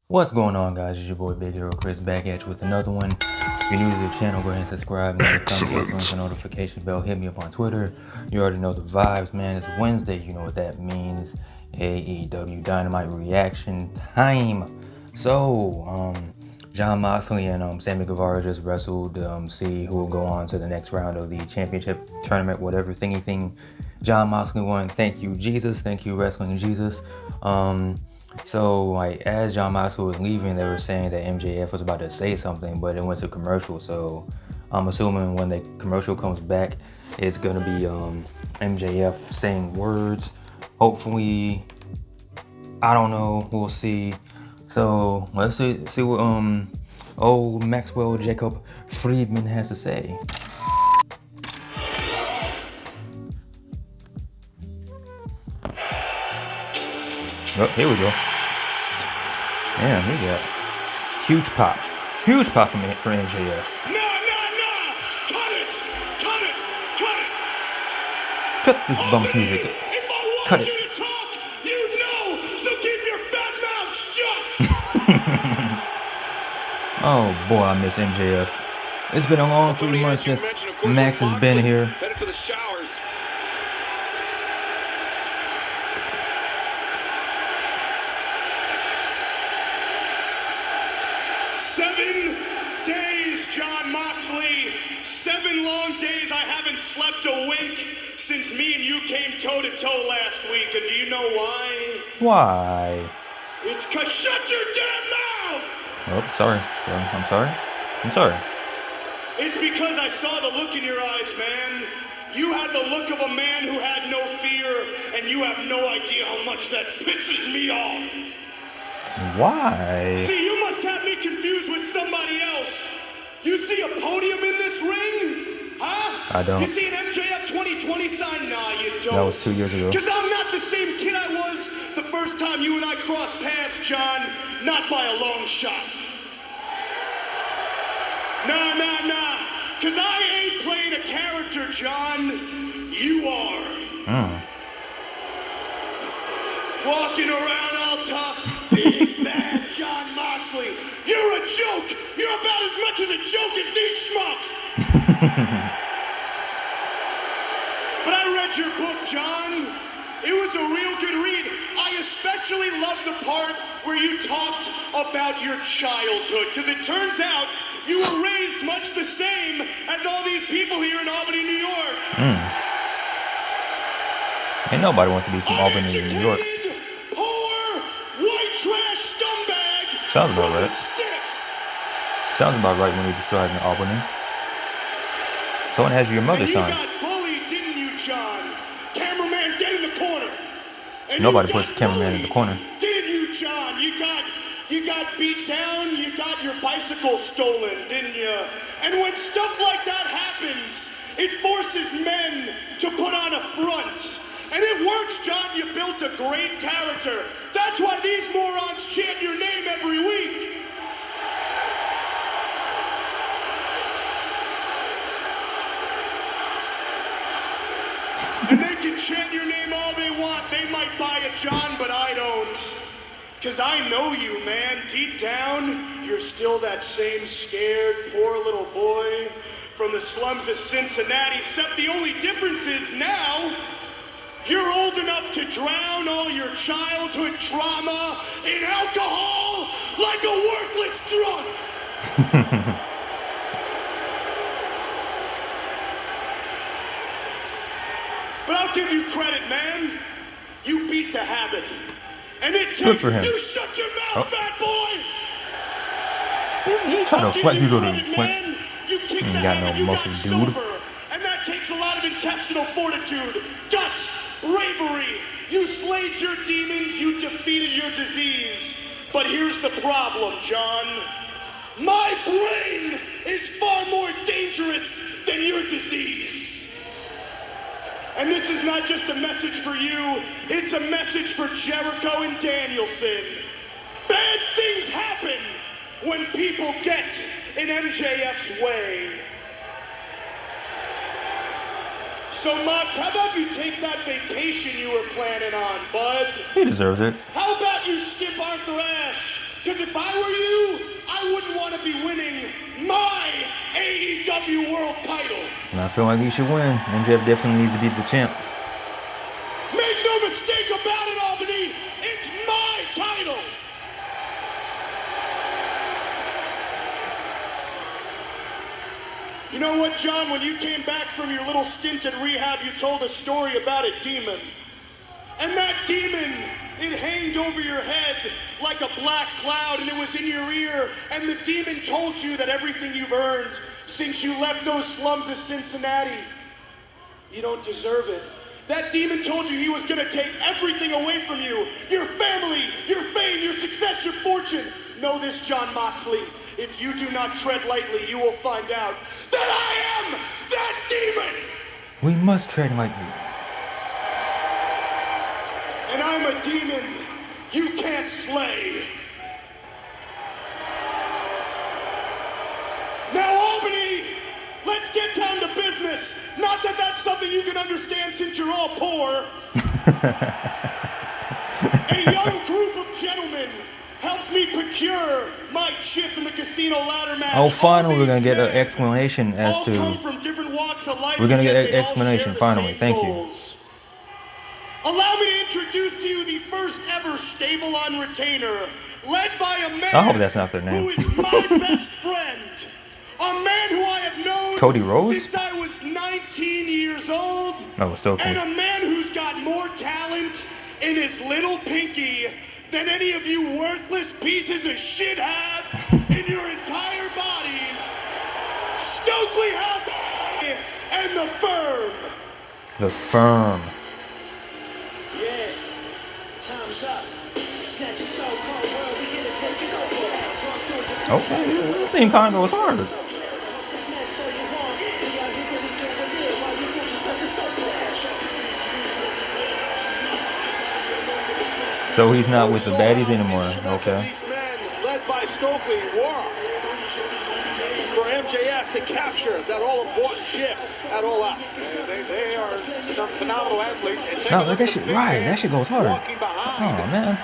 What's going on, guys? It's your boy Big Hero Chris back at you with another one. If you're new to the channel, go ahead and subscribe, leave a thumbs up, ring the notification bell, hit me up on Twitter. You already know the vibes, man. It's Wednesday, you know what that means. AEW Dynamite reaction time. So, Jon Moxley and Sammy Guevara just wrestled. See who will go on to the next round of the championship tournament, whatever thingy thing. Jon Moxley won. Thank you, Jesus. Thank you, Wrestling Jesus. So, like, as Jon Moxley was leaving, they were saying that MJF was about to say something, but it went to commercial. So, I'm assuming when the commercial comes back, it's gonna be MJF saying words. Hopefully, I don't know. We'll see. So, let's see what old Maxwell Jacob Friedman has to say. Oh, here we go. Damn, he got huge pop. Huge pop for MJF. No! Cut it! Cut this bum's music. If I want Cut you it. to talk, you know, so keep your fat mouth shut! Oh boy, I miss MJF. It's been a long 3 months since Max has been here. Headed to the showers. Jon Moxley, 7 long days I haven't slept a wink since me and you came toe-to-toe last week, and do you know why? Why? It's 'cause shut your damn mouth! Oh, sorry. I'm sorry. It's because I saw the look in your eyes, man. You had the look of a man who had no fear, and you have no idea how much that pisses me off. Why? See, you must have me confused with somebody else. You see a podium in this ring? Huh? I don't. You see an MJF 2020 sign? Nah, you don't. That was 2 years ago. Because I'm not the same kid I was the first time you and I crossed paths, John. Not by a long shot. Nah. Because I ain't playing a character, John. You are. Walking around all tough. Big bad Jon Moxley. You're a joke. You're about as much as a joke as these schmucks. But I read your book, John. It was a real good read. I especially loved the part where you talked about your childhood, because it turns out you were raised much the same as all these people here in Albany, New York. Ain't nobody wants to be from Albany, New York. Sounds about right. Sounds about right when you're describing Albany. Someone has your mother's son. You got bullied, didn't you, John? Cameraman, get in the corner. And nobody puts the cameraman in the corner. Didn't you, John? You got beat down. You got your bicycle stolen, didn't you? And when stuff like that happens, it forces men to put on a front. And it works, John. You built a great character. That's why these morons chant your name every week. And they can chant your name all they want. They might buy it, John, but I don't. Because I know you, man. Deep down, you're still that same scared, poor little boy from the slums of Cincinnati, except the only difference is now you're old enough to drown all your childhood trauma in alcohol like a worthless drunk. But I'll give you credit, man. You beat the habit. And it takes good for him. You shut your mouth, fat boy. He ain't trying to flex you to the flex. You kicked ain't the got habit, no you muscle, got dude. sober. And that takes a lot of intestinal fortitude, guts, bravery. You slayed your demons, you defeated your disease. But here's the problem, John. My brain is far more dangerous then you're disease. And this is not just a message for you, it's a message for Jericho and Danielson. Bad things happen when people get in MJF's way. So, Mox, how about you take that vacation you were planning on, bud? He deserves it. How about you skip Arthur Ashe? Because if I were you, I wouldn't want to be winning my AEW World title. And I feel like he should win. MJF definitely needs to be the champ. Make no mistake about it, Albany. It's my title. You know what, John? When you came back from your little stint in rehab, you told a story about a demon. And that demon, it hanged over your head like a black cloud, and it was in your ear. And the demon told you that everything you've earned since you left those slums of Cincinnati, you don't deserve it. That demon told you he was going to take everything away from you. Your family, your fame, your success, your fortune. Know this, Jon Moxley. If you do not tread lightly, you will find out that I am that demon! We must tread lightly. And I'm a demon you can't slay. Now, Albany, let's get down to business. Not that that's something you can understand since you're all poor. A young group of gentlemen helped me procure my chip in the casino ladder match. Oh, finally, we're gonna get an explanation as to. We're gonna get an explanation finally. Thank you. Allow me to introduce to you the first ever stable on retainer, led by a man I hope that's not their name. who is my best friend. A man who I have known Cody Rhodes? since I was 19 years old. Oh, Stokely. And a man who's got more talent in his little pinky than any of you worthless pieces of shit have in your entire bodies. Stokely Hathaway and the Firm. The Firm. Yeah, time's up. Snatch your so-called world, we here to take it over. Okay, this theme kind of goes hard. So he's not with the baddies anymore. Okay. These men, led by Stokely, war for MJF to capture that all-important chip at All Out. They are some phenomenal athletes. And No, that shit, right, that shit goes hard. Oh, man.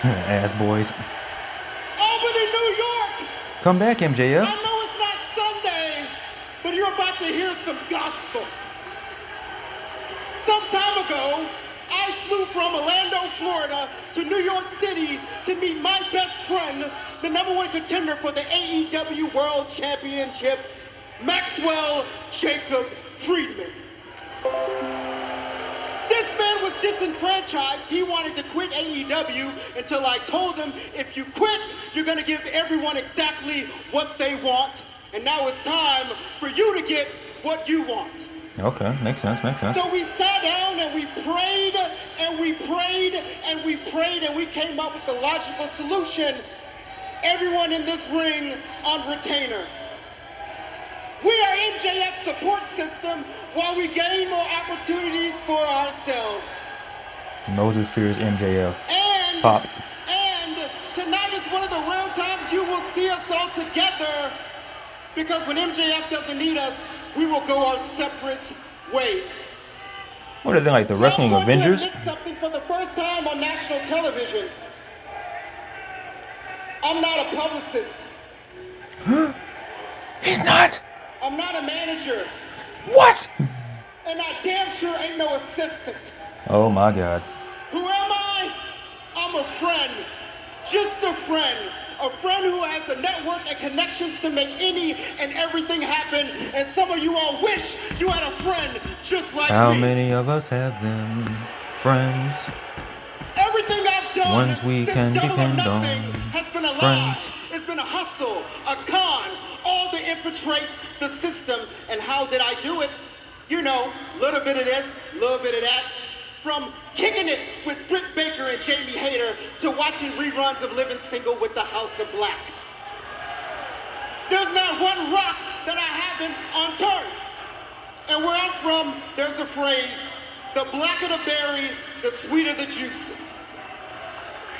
Ass boys. Albany, New York! Come back, MJF. I know it's not Sunday, but you're about to hear some gospel. Some time ago, I flew from Orlando, Florida to New York City to meet my best friend, the #1 contender for the AEW World Championship, Maxwell Jacob Friedman. This man was disenfranchised. He wanted to quit AEW until I told him, if you quit, you're gonna give everyone exactly what they want. And now it's time for you to get what you want. Okay, makes sense, makes sense. So we sat down and we prayed and we prayed and we prayed and we came up with the logical solution. Everyone in this ring on retainer. We are MJF's support system while we gain more opportunities for ourselves. Moses fears MJF. And, Pop. And tonight is one of the rare times you will see us all together, because when MJF doesn't need us, we will go our separate ways. What are they, like the wrestling so Avengers? I want to admit something for the first time on national television. I'm not a publicist. He's not. I'm not a manager. What? And I damn sure ain't no assistant. Oh my God. Who am I? I'm a friend. Just a friend. A friend who has a network and connections to make any and everything happen. And some of you all wish you had a friend just like How me. many of us have them? Friends. Everything I've done Ones we since can Double or depend Nothing on. has been a lie. Friends. It's been a hustle, a con, all to infiltrate the system. And how did I do it? You know, little bit of this, little bit of that. From kicking it with Britt Baker and Jamie Hayter to watching reruns of Living Single with the House of Black. There's not one rock that I haven't unturned. And where I'm from, there's a phrase, the blacker the berry, the sweeter the juice.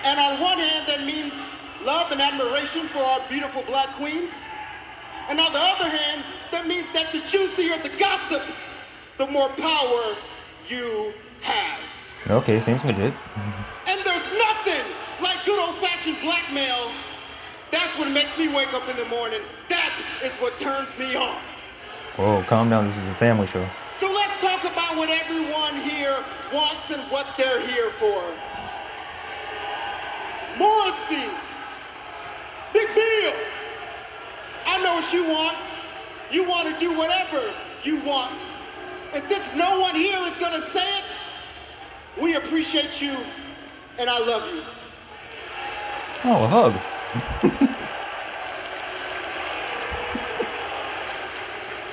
And on one hand, that means love and admiration for our beautiful black queens. And on the other hand, that means that the juicier the gossip, the more power you have. Okay, seems legit. And there's nothing like good old-fashioned blackmail. That's what makes me wake up in the morning. That is what turns me on. Whoa, calm down. This is a family show. So let's talk about what everyone here wants and what they're here for. Morrissey, Big Bill, I know what you want. You want to do whatever you want. And since no one here is going to say it, we appreciate you, and I love you. Oh, a hug.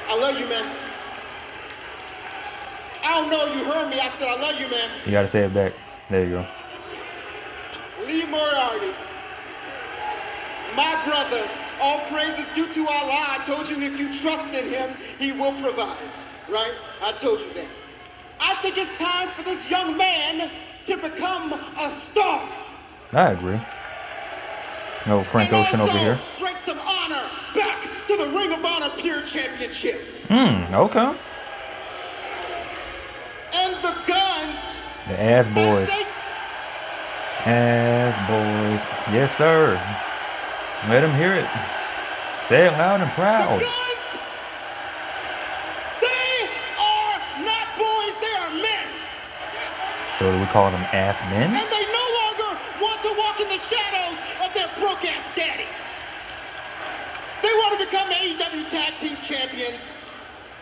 I love you, man. I don't know if you heard me. I said, I love you, man. You gotta say it back. There you go. Lee Moriarty, my brother, all praises due to Allah. I told you if you trust in him, he will provide, right? I told you that. I think it's time for this young man to become a star. I agree. No Frank Ocean over here. Bring some honor back to the Ring of Honor Pure Championship. Okay. And the Guns. The Ass Boys. Ass Boys. Yes, sir. Let them hear it. Say it loud and proud. The Guns, they are not boys, they are men. So do we call them ass men? And they no longer want to walk in the shadows of their broke-ass daddy. They want to become AEW Tag Team Champions.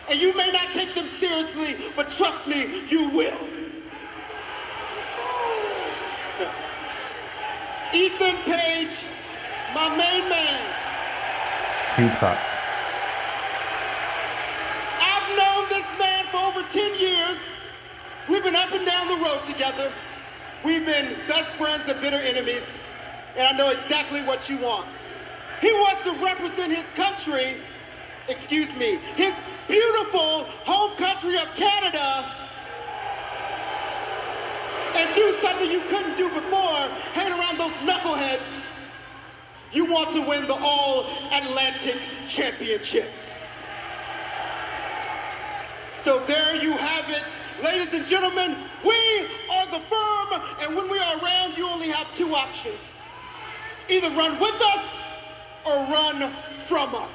And you may not take them seriously, but trust me, you will. Ethan Page, my main man. Huge pop. I've known this man for over 10 years. We've been up and down the road together. We've been best friends and bitter enemies. And I know exactly what you want. He wants to represent his country, his beautiful home country of Canada, and do something you couldn't do before, hang around those knuckleheads. You want to win the All-Atlantic Championship. So there you have it. Ladies and gentlemen, we are the Firm, and when we are around, you only have two options. Either run with us or run from us.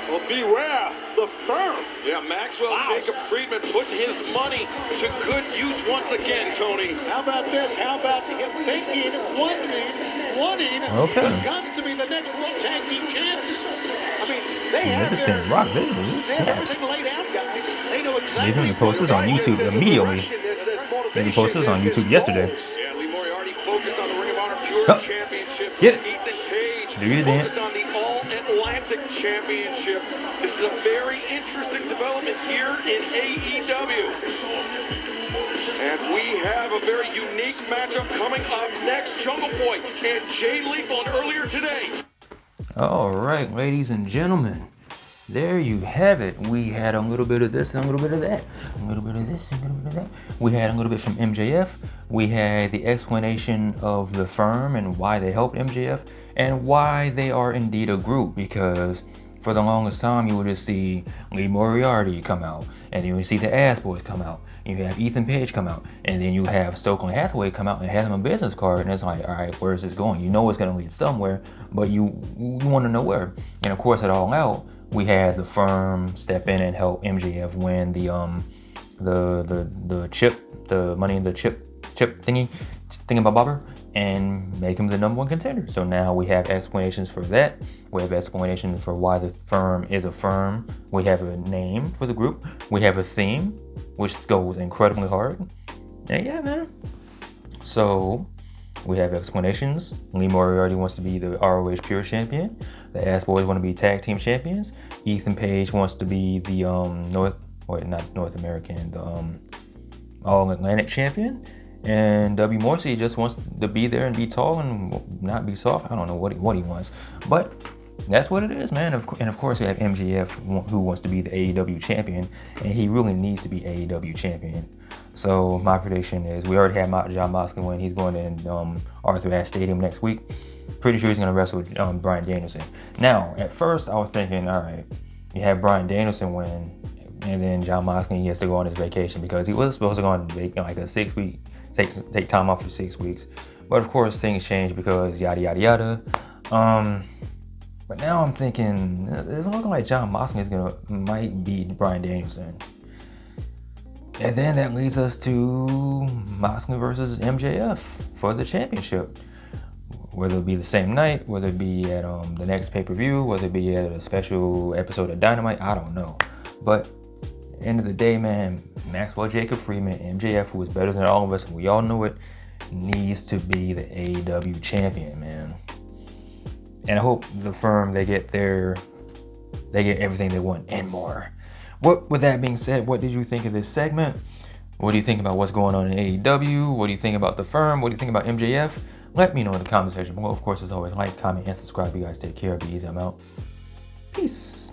Well, beware, the Firm. Yeah, Maxwell Jacob Friedman putting his money to good use once again, Tony. How about this? How about him thinking, wanting the Guns to be the next World Tag Team Champs? I mean, they have this thing rock, this everything laid out, guys. They know exactly. They didn't post this on YouTube immediately. They posted this on YouTube yesterday. Yeah, Lee Moriarty focused on the Ring of Honor Pure Championship. Get it. Ethan Page Do your dance. focused on the All-Atlantic Championship. This is a very interesting development here in AEW. And we have a very unique matchup coming up next. Jungle Boy and Jay Lethal earlier today. All right, ladies and gentlemen, there you have it. We had a little bit of this and a little bit of that. A little bit of this and a little bit of that. We had a little bit from MJF. We had the explanation of the Firm and why they helped MJF and why they are indeed a group, because for the longest time you would just see Lee Moriarty come out, and then you would see the Ass Boys come out, and you have Ethan Page come out, and then you have Stokely and Hathaway come out and have them a business card, and it's like, all right, where is this going? You know it's going to lead somewhere, but you want to know where. And of course, at All Out, we had the Firm step in and help MJF win the chip, the money in the chip thingy-bobber, and make him the #1 contender. So now we have explanations for that. We have explanations for why the Firm is a Firm. We have a name for the group. We have a theme, which goes incredibly hard. And yeah, man. So we have explanations. Lee Moriarty wants to be the ROH Pure Champion. The Ass Boys want to be Tag Team Champions. Ethan Page wants to be the not North American, All-Atlantic champion. And W. Moxley just wants to be there and be tall and not be soft. I don't know what he wants. But that's what it is, man. And of course, we have MJF, who wants to be the AEW champion. And he really needs to be AEW champion. So my prediction is, we already have Jon Moxley win. He's going to Arthur Ashe Stadium next week. Pretty sure he's going to wrestle with Bryan Danielson. Now, at first, I was thinking, all right, you have Bryan Danielson win, and then Jon Moxley, he has to go on his vacation, because he was supposed to go on like a 6 week, take time off for 6 weeks. But of course, things change because yada yada yada. But now I'm thinking, it's looking like Jon Moxley might beat Bryan Danielson. And then that leads us to Moxley versus MJF for the championship. Whether it be the same night, whether it be at the next pay-per-view, whether it be at a special episode of Dynamite, I don't know. But at the end of the day, man, Maxwell Jacob Friedman, MJF, who is better than all of us, and we all know it, needs to be the AEW champion, man. And I hope the firm, they get everything they want and more. With that being said, what did you think of this segment? What do you think about what's going on in AEW? What do you think about the firm? What do you think about MJF? Let me know in the comment section below. Of course, as always, like, comment, and subscribe. You guys take care. Be easy. I'm out. Peace.